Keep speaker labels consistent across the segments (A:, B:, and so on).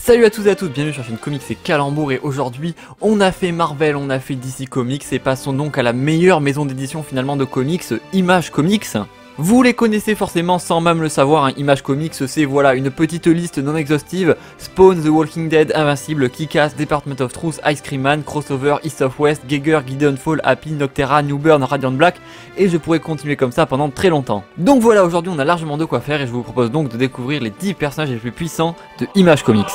A: Salut à tous et à toutes, bienvenue sur la chaîne Comics et Calembour, et aujourd'hui on a fait Marvel, on a fait DC Comics et passons donc à la meilleure maison d'édition finalement de comics, Image Comics. Vous les connaissez forcément sans même le savoir, hein. Image Comics c'est voilà une petite liste non exhaustive: Spawn, The Walking Dead, Invincible, Kick-Ass, Department of Truth, Ice Cream Man, Crossover, East of West, Geiger, Gideon Fall, Happy, Noctera, New Burn, Radiant Black, et je pourrais continuer comme ça pendant très longtemps. Donc voilà, aujourd'hui on a largement de quoi faire et je vous propose donc de découvrir les 10 personnages les plus puissants de Image Comics.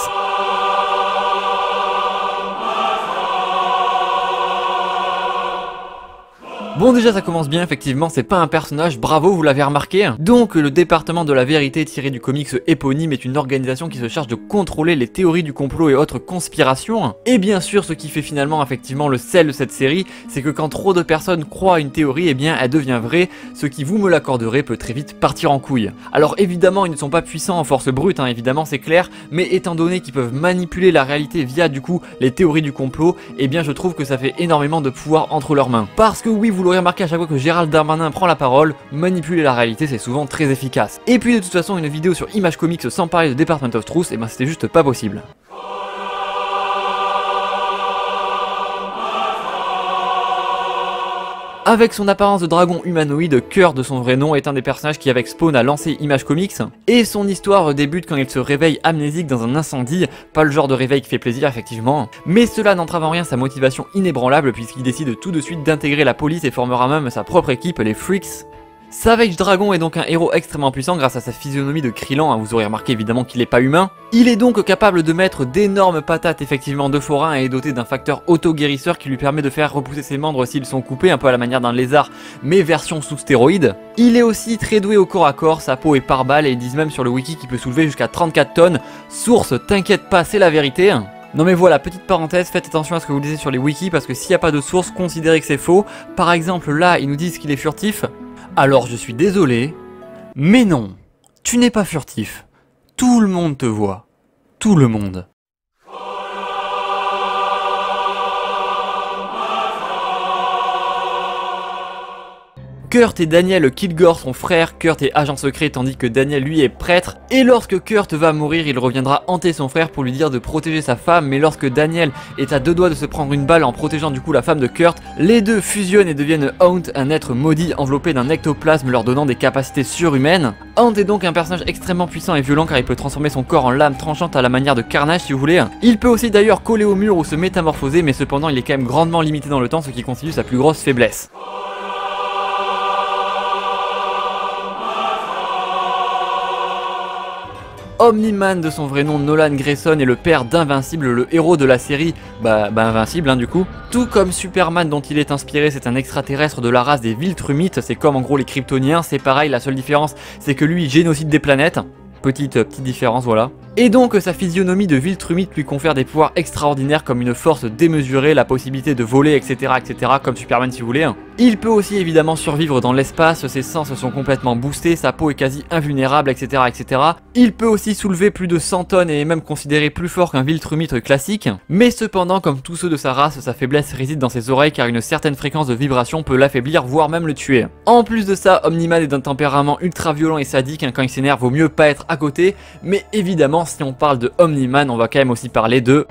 A: Bon, déjà ça commence bien, effectivement c'est pas un personnage, bravo, vous l'avez remarqué. Donc le département de la vérité tiré du comics éponyme est une organisation qui se charge de contrôler les théories du complot et autres conspirations. Et bien sûr ce qui fait finalement effectivement le sel de cette série, c'est que quand trop de personnes croient à une théorie, eh bien elle devient vraie, ce qui, vous me l'accorderez, peut très vite partir en couille. Alors évidemment ils ne sont pas puissants en force brute, hein, évidemment c'est clair, mais étant donné qu'ils peuvent manipuler la réalité via du coup les théories du complot, eh bien je trouve que ça fait énormément de pouvoir entre leurs mains. Parce que oui, vous l'aurez remarqué, à chaque fois que Gérald Darmanin prend la parole, manipuler la réalité c'est souvent très efficace. Et puis de toute façon une vidéo sur Image Comics sans parler de Department of Truth, et ben c'était juste pas possible. Avec son apparence de dragon humanoïde, Kurt de son vrai nom est un des personnages qui avec Spawn a lancé Image Comics, et son histoire débute quand il se réveille amnésique dans un incendie, pas le genre de réveil qui fait plaisir effectivement, mais cela n'entrave en rien sa motivation inébranlable puisqu'il décide tout de suite d'intégrer la police et formera même sa propre équipe, les Freaks. Savage Dragon est donc un héros extrêmement puissant grâce à sa physionomie de Krillin, hein, vous aurez remarqué évidemment qu'il n'est pas humain. Il est donc capable de mettre d'énormes patates effectivement de forain et est doté d'un facteur auto-guérisseur qui lui permet de faire repousser ses membres s'ils sont coupés, un peu à la manière d'un lézard mais version sous stéroïdes. Il est aussi très doué au corps à corps, sa peau est par balle et ils disent même sur le wiki qu'il peut soulever jusqu'à 34 tonnes. Source, t'inquiète pas, c'est la vérité. Non mais voilà, petite parenthèse, faites attention à ce que vous lisez sur les wikis parce que s'il n'y a pas de source, considérez que c'est faux. Par exemple là, ils nous disent qu'il est furtif. Alors je suis désolé, mais non, tu n'es pas furtif. Tout le monde te voit. Tout le monde. Kurt et Daniel Kilgore sont frères, Kurt est agent secret tandis que Daniel lui est prêtre, et lorsque Kurt va mourir il reviendra hanter son frère pour lui dire de protéger sa femme, mais lorsque Daniel est à deux doigts de se prendre une balle en protégeant du coup la femme de Kurt, les deux fusionnent et deviennent Haunt, un être maudit enveloppé d'un ectoplasme leur donnant des capacités surhumaines. Haunt est donc un personnage extrêmement puissant et violent car il peut transformer son corps en lame tranchante à la manière de Carnage si vous voulez. Il peut aussi d'ailleurs coller au mur ou se métamorphoser, mais cependant il est quand même grandement limité dans le temps, ce qui constitue sa plus grosse faiblesse. Omni-Man de son vrai nom Nolan Grayson est le père d'Invincible, le héros de la série Invincible hein, du coup. Tout comme Superman dont il est inspiré, c'est un extraterrestre de la race des Viltrumites, c'est comme en gros les Kryptoniens, c'est pareil, la seule différence c'est que lui il génocide des planètes. Petite différence, voilà. Et donc sa physionomie de Viltrumite lui confère des pouvoirs extraordinaires comme une force démesurée, la possibilité de voler, etc. comme Superman si vous voulez. Il peut aussi évidemment survivre dans l'espace, ses sens sont complètement boostés, sa peau est quasi invulnérable, etc. Il peut aussi soulever plus de 100 tonnes et est même considéré plus fort qu'un Viltrumite classique. Mais cependant, comme tous ceux de sa race, sa faiblesse réside dans ses oreilles car une certaine fréquence de vibration peut l'affaiblir, voire même le tuer. En plus de ça, Omni-Man est d'un tempérament ultra violent et sadique, hein, quand il s'énerve vaut mieux pas être à côté, mais évidemment si on parle de Omni-Man, on va quand même aussi parler de...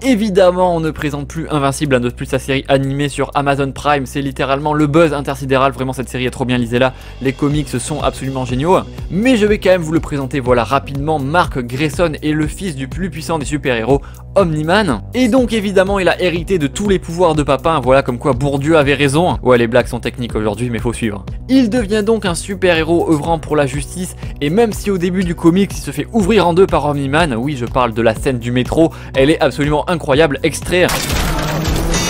A: Évidemment, on ne présente plus Invincible, de plus sa série animée sur Amazon Prime, c'est littéralement le buzz intersidéral, vraiment cette série est trop bien, lisez-la, les comics sont absolument géniaux. Mais je vais quand même vous le présenter, voilà, rapidement. Mark Grayson est le fils du plus puissant des super-héros, Omni-Man, et donc évidemment il a hérité de tous les pouvoirs de papa, voilà comme quoi Bourdieu avait raison. Ouais, les blagues sont techniques aujourd'hui mais faut suivre. Il devient donc un super-héros œuvrant pour la justice, et même si au début du comics il se fait ouvrir en deux par Omni-Man, oui je parle de la scène du métro, elle est absolument incroyable, extrait.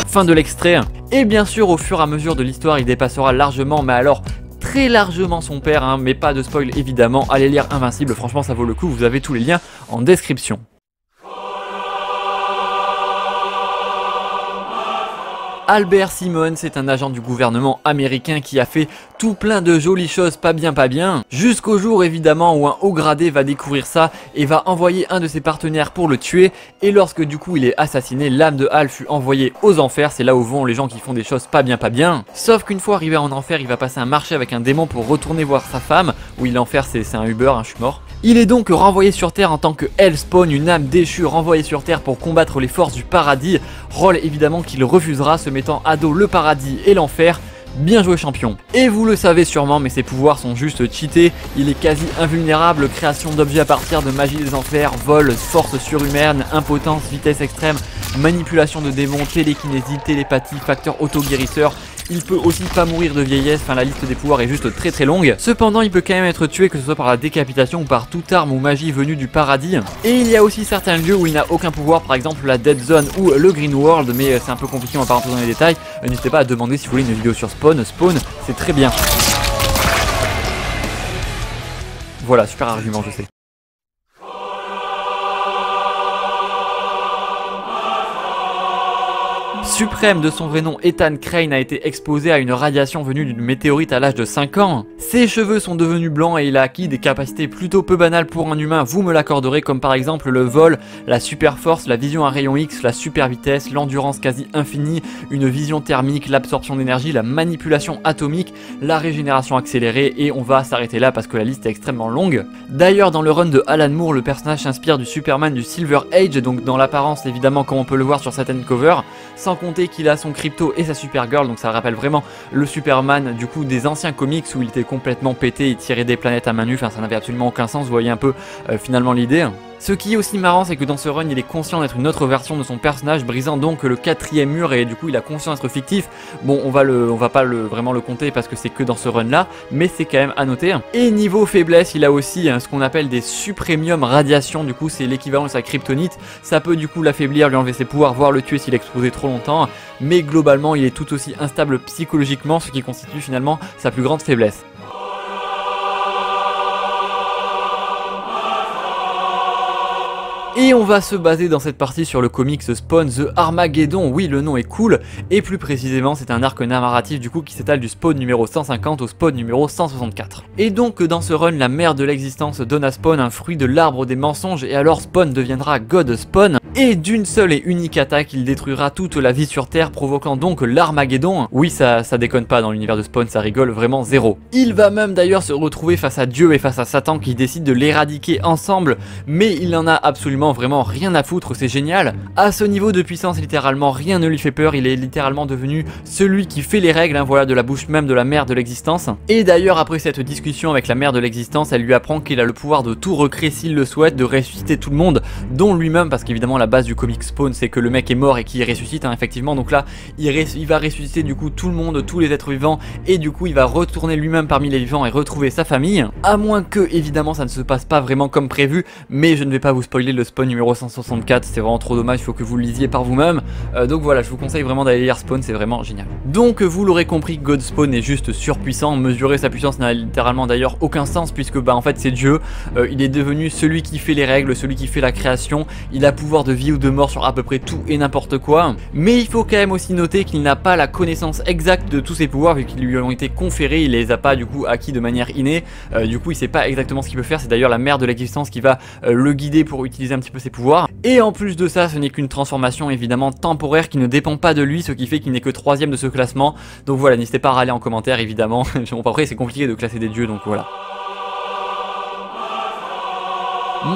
A: Fin de l'extrait. Et bien sûr au fur et à mesure de l'histoire il dépassera largement, mais alors très largement son père, hein, mais pas de spoil évidemment, allez lire Invincible, franchement ça vaut le coup, vous avez tous les liens en description. Albert Simmons est un agent du gouvernement américain qui a fait tout plein de jolies choses pas bien, jusqu'au jour évidemment où un haut gradé va découvrir ça et va envoyer un de ses partenaires pour le tuer, et lorsque du coup il est assassiné, l'âme de Hal fut envoyée aux enfers, c'est là où vont les gens qui font des choses pas bien, sauf qu'une fois arrivé en enfer, il va passer un marché avec un démon pour retourner voir sa femme, où il enfer c'est un Uber, je suis mort. Il est donc renvoyé sur Terre en tant que Hellspawn, une âme déchue renvoyée sur Terre pour combattre les forces du paradis, rôle évidemment qu'il refusera, se mettant à dos le paradis et l'enfer. Bien joué champion. Et vous le savez sûrement, mais ses pouvoirs sont juste cheatés, il est quasi invulnérable, création d'objets à partir de magie des enfers, vol, force surhumaine, impotence, vitesse extrême, manipulation de démons, télékinésie, télépathie, facteur auto-guérisseur. Il peut aussi pas mourir de vieillesse, enfin la liste des pouvoirs est juste très longue. Cependant il peut quand même être tué, que ce soit par la décapitation ou par toute arme ou magie venue du paradis. Et il y a aussi certains lieux où il n'a aucun pouvoir, par exemple la Dead Zone ou le Green World, mais c'est un peu compliqué, on va pas rentrer dans les détails. N'hésitez pas à demander si vous voulez une vidéo sur Spawn, c'est très bien. Voilà, super argument je sais. Suprême de son vrai nom, Ethan Crane a été exposé à une radiation venue d'une météorite à l'âge de 5 ans. Ses cheveux sont devenus blancs et il a acquis des capacités plutôt peu banales pour un humain, vous me l'accorderez, comme par exemple le vol, la super force, la vision à rayon X, la super vitesse, l'endurance quasi infinie, une vision thermique, l'absorption d'énergie, la manipulation atomique, la régénération accélérée, et on va s'arrêter là parce que la liste est extrêmement longue. D'ailleurs dans le run de Alan Moore, le personnage s'inspire du Superman du Silver Age, donc dans l'apparence évidemment comme on peut le voir sur certaines covers, sans compter qu'il a son Crypto et sa Supergirl, donc ça rappelle vraiment le Superman du coup des anciens comics où il était complètement pété, il tirait des planètes à main nue, enfin ça n'avait absolument aucun sens, vous voyez un peu finalement l'idée. Ce qui est aussi marrant, c'est que dans ce run, il est conscient d'être une autre version de son personnage, brisant donc le 4e mur, et du coup il a conscience d'être fictif. Bon, on va pas vraiment le compter parce que c'est que dans ce run là, mais c'est quand même à noter. Et niveau faiblesse, il a aussi ce qu'on appelle des Supremium radiations, du coup c'est l'équivalent de sa kryptonite. Ça peut du coup l'affaiblir, lui enlever ses pouvoirs, voire le tuer s'il est exposé trop longtemps, mais globalement il est tout aussi instable psychologiquement, ce qui constitue finalement sa plus grande faiblesse. Et on va se baser dans cette partie sur le comics Spawn The Armageddon, oui le nom est cool, et plus précisément c'est un arc narratif du coup qui s'étale du Spawn numéro 150 au Spawn numéro 164. Et donc dans ce run, la mère de l'existence donne à Spawn un fruit de l'arbre des mensonges, et alors Spawn deviendra God Spawn, et d'une seule et unique attaque il détruira toute la vie sur Terre, provoquant donc l'Armageddon. Oui ça déconne pas, dans l'univers de Spawn ça rigole vraiment zéro. Il va même d'ailleurs se retrouver face à Dieu et face à Satan qui décident de l'éradiquer ensemble, mais il en a absolument vraiment rien à foutre, c'est génial. À ce niveau de puissance, littéralement rien ne lui fait peur, il est littéralement devenu celui qui fait les règles, voilà, de la bouche même de la mère de l'existence. Et d'ailleurs après cette discussion avec la mère de l'existence, elle lui apprend qu'il a le pouvoir de tout recréer s'il le souhaite, de ressusciter tout le monde, dont lui-même, parce qu'évidemment la base du comic Spawn c'est que le mec est mort et qu'il ressuscite effectivement, donc là il va ressusciter du coup tout le monde, tous les êtres vivants, et du coup il va retourner lui-même parmi les vivants et retrouver sa famille, à moins que évidemment ça ne se passe pas vraiment comme prévu, mais je ne vais pas vous spoiler le Spawn numéro 164, c'est vraiment trop dommage, il faut que vous le lisiez par vous-même, donc voilà, je vous conseille vraiment d'aller lire Spawn, c'est vraiment génial. Donc vous l'aurez compris, God Spawn est juste surpuissant, mesurer sa puissance n'a littéralement d'ailleurs aucun sens, puisque en fait c'est Dieu, il est devenu celui qui fait les règles, celui qui fait la création, il a pouvoir de vie ou de mort sur à peu près tout et n'importe quoi, mais il faut quand même aussi noter qu'il n'a pas la connaissance exacte de tous ses pouvoirs, vu qu'ils lui ont été conférés, il les a pas du coup acquis de manière innée, du coup il sait pas exactement ce qu'il peut faire, c'est d'ailleurs la mère de l'existence qui va le guider pour utiliser un petit peu ses pouvoirs. Et en plus de ça, ce n'est qu'une transformation évidemment temporaire qui ne dépend pas de lui, ce qui fait qu'il n'est que 3ème de ce classement. Donc voilà, n'hésitez pas à râler en commentaire évidemment. Bon, après c'est compliqué de classer des dieux, donc voilà.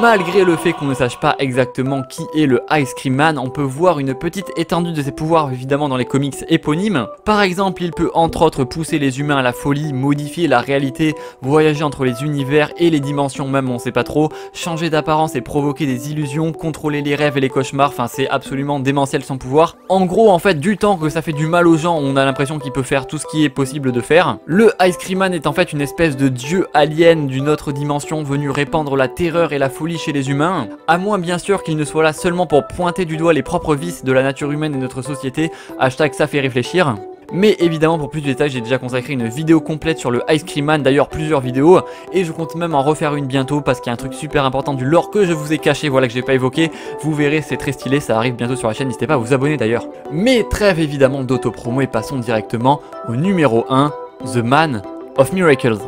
A: Malgré le fait qu'on ne sache pas exactement qui est le Ice Cream Man, on peut voir une petite étendue de ses pouvoirs évidemment dans les comics éponymes. Par exemple, il peut entre autres pousser les humains à la folie, modifier la réalité, voyager entre les univers et les dimensions même, on sait pas trop, changer d'apparence et provoquer des illusions, contrôler les rêves et les cauchemars, enfin c'est absolument démentiel son pouvoir. En gros en fait, du temps que ça fait du mal aux gens, on a l'impression qu'il peut faire tout ce qui est possible de faire. Le Ice Cream Man est en fait une espèce de dieu alien d'une autre dimension venu répandre la terreur et la folie chez les humains, à moins bien sûr qu'il ne soit là seulement pour pointer du doigt les propres vices de la nature humaine et de notre société, hashtag ça fait réfléchir. Mais évidemment pour plus de détails j'ai déjà consacré une vidéo complète sur le Ice Cream Man, d'ailleurs plusieurs vidéos, et je compte même en refaire une bientôt parce qu'il y a un truc super important du lore que je vous ai caché, voilà, que j'ai pas évoqué, vous verrez c'est très stylé, ça arrive bientôt sur la chaîne, n'hésitez pas à vous abonner d'ailleurs. Mais trêve évidemment d'autopromo et passons directement au numéro 1, The Man of Miracles.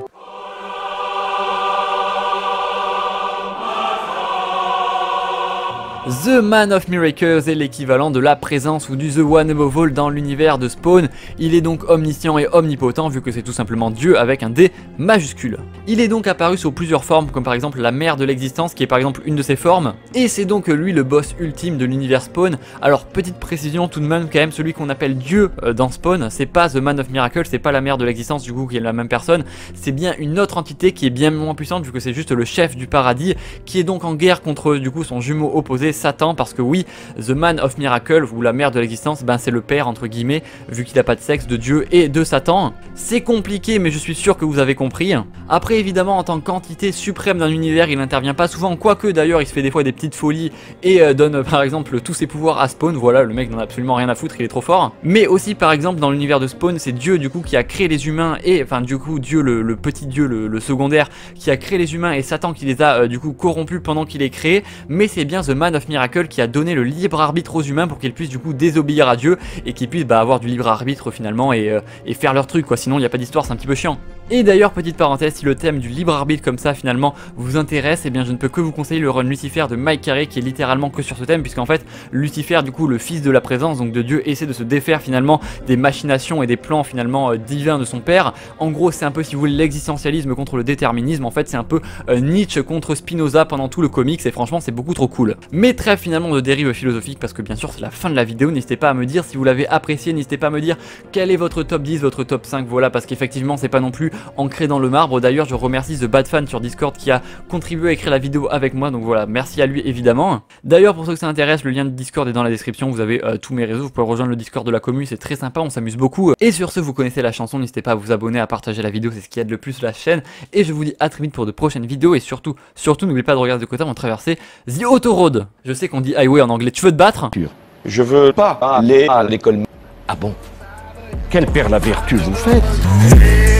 A: The Man of Miracles est l'équivalent de la présence ou du The One Above All dans l'univers de Spawn. Il est donc omniscient et omnipotent vu que c'est tout simplement Dieu avec un D majuscule. Il est donc apparu sous plusieurs formes comme par exemple la mère de l'existence qui est par exemple une de ses formes. Et c'est donc lui le boss ultime de l'univers Spawn. Alors petite précision tout de même quand même, celui qu'on appelle Dieu dans Spawn, c'est pas The Man of Miracles, c'est pas la mère de l'existence du coup qui est la même personne. C'est bien une autre entité qui est bien moins puissante vu que c'est juste le chef du paradis qui est donc en guerre contre du coup son jumeau opposé Satan, parce que oui, The Man of Miracle ou la mère de l'existence, ben c'est le père entre guillemets, vu qu'il n'a pas de sexe, de Dieu et de Satan. C'est compliqué mais je suis sûr que vous avez compris. Après évidemment en tant qu'entité suprême d'un univers il n'intervient pas souvent, quoique d'ailleurs il se fait des fois des petites folies et donne par exemple tous ses pouvoirs à Spawn, voilà le mec n'en a absolument rien à foutre, il est trop fort. Mais aussi par exemple dans l'univers de Spawn c'est Dieu du coup qui a créé les humains et enfin du coup Dieu le petit Dieu le secondaire qui a créé les humains et Satan qui les a du coup corrompus pendant qu'il est créé, mais c'est bien The Man of Miracle qui a donné le libre arbitre aux humains pour qu'ils puissent du coup désobéir à Dieu et qu'ils puissent avoir du libre arbitre finalement et faire leur truc quoi, sinon il n'y a pas d'histoire, c'est un petit peu chiant. Et d'ailleurs petite parenthèse, si le thème du libre arbitre comme ça finalement vous intéresse, et bien je ne peux que vous conseiller le run Lucifer de Mike Carey qui est littéralement que sur ce thème, puisqu'en fait Lucifer du coup le fils de la présence donc de Dieu essaie de se défaire finalement des machinations et des plans finalement divins de son père. En gros c'est un peu si vous voulez l'existentialisme contre le déterminisme, en fait c'est un peu Nietzsche contre Spinoza pendant tout le comics et franchement c'est beaucoup trop cool. Mais trêve finalement de dérive philosophique parce que bien sûr c'est la fin de la vidéo, n'hésitez pas à me dire si vous l'avez apprécié, n'hésitez pas à me dire quel est votre top 10, votre top 5, voilà, parce qu'effectivement c'est pas non plus ancré dans le marbre. D'ailleurs je remercie The Bad Fan sur Discord qui a contribué à écrire la vidéo avec moi, donc voilà, merci à lui évidemment. D'ailleurs pour ceux que ça intéresse, le lien de Discord est dans la description, vous avez tous mes réseaux, vous pouvez rejoindre le Discord de la commu, c'est très sympa, on s'amuse beaucoup. Et sur ce, vous connaissez la chanson, n'hésitez pas à vous abonner, à partager la vidéo, c'est ce qui aide le plus la chaîne. Et je vous dis à très vite pour de prochaines vidéos et surtout n'oubliez pas de regarder de côté avant de traverser The Autoroad. Je sais qu'on dit highway en anglais, tu veux te battre?
B: Je veux pas aller à l'école.
C: Ah bon? Quelle père la vertu vous faites?